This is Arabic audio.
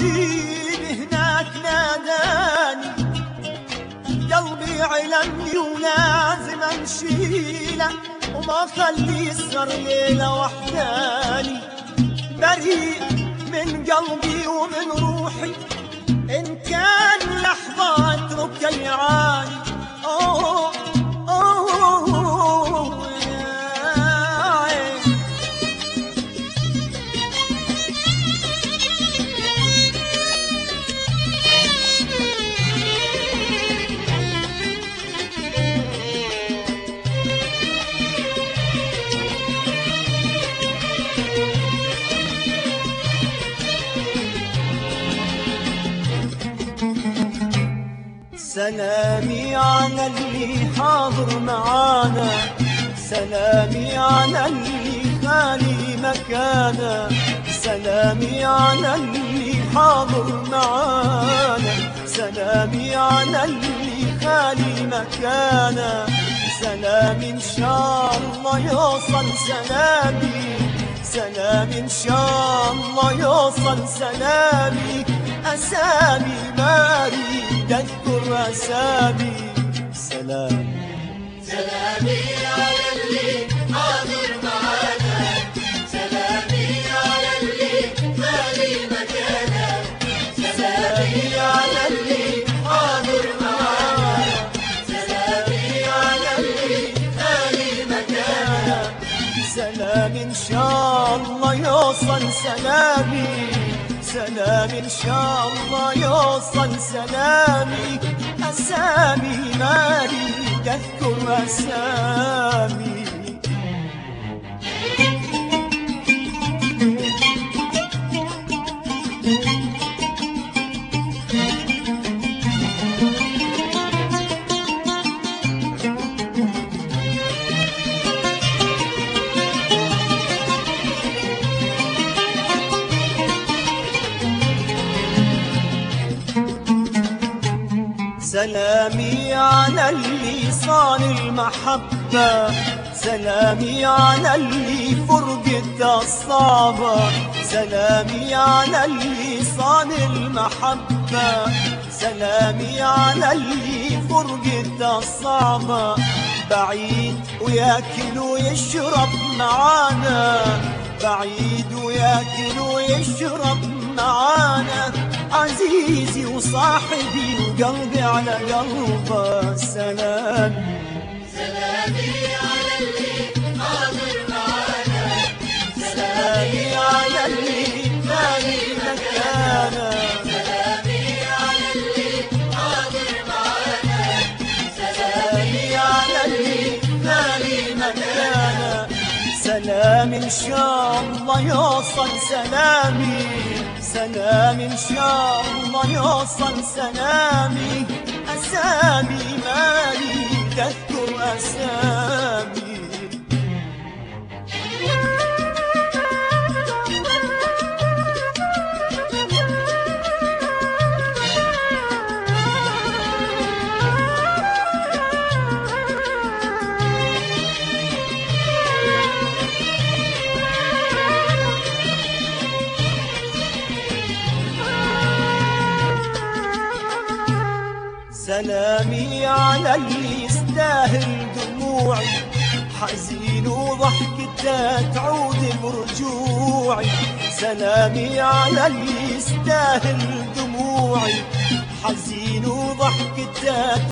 حبيبي هناك ناداني، قلبي علمني ولازم امشيله وما خلي يسهر ليله وحداني. بريء من قلبي ومن روحي، إن كان لحظة اترك يعاني. أوه أوه يا عين. سلامي على اللي حاضر معانا، سلامي على اللي خالي مكانا، سلامي على اللي حاضر معانا، سلامي على اللي خالي مكانا. سلامي إن شاء الله يوصل سلامي، سلامي إن شاء الله يوصل سلامي. أسامي ما أريد أذكر أسامي. سلامي سلامي على اللي حاضر معانا، سلامي على اللي خالي مكانا، سلامي على اللي حاضر معانا، سلامي على اللي خالي مكانا. سلامي إن شاء الله يوصل سلامي، سلامي إن شاء الله يوصل سلامي. أسامي ما أريد أذكر أسامي. سلامي على اللي صان المحبة، سلامي على اللي فرقة الصعبة، سلامي على اللي صان المحبة، سلامي على اللي فرقة الصعبة. بعيد وياكل ويشرب معانا، بعيد وياكل ويشرب معانا. عزيزي وصاحبي وقلبي على قلبه. سلامي سلامي على اللي حاضر معانا، سلامي على اللي خالي مكانا، سلامي على اللي حاضر معانا، سلامي على اللي خالي مكانا. سلامي إن شاء الله يوصل سلامي، سلامي إن شاء الله يوصل سلامي. أسامي ما أريد أذكر أسامي. سلامي على اللي يستاهل دموعي، حزين وضحكته تعود برجوعي. سلامي على اللي يستاهل دموعي، حزين وضحكته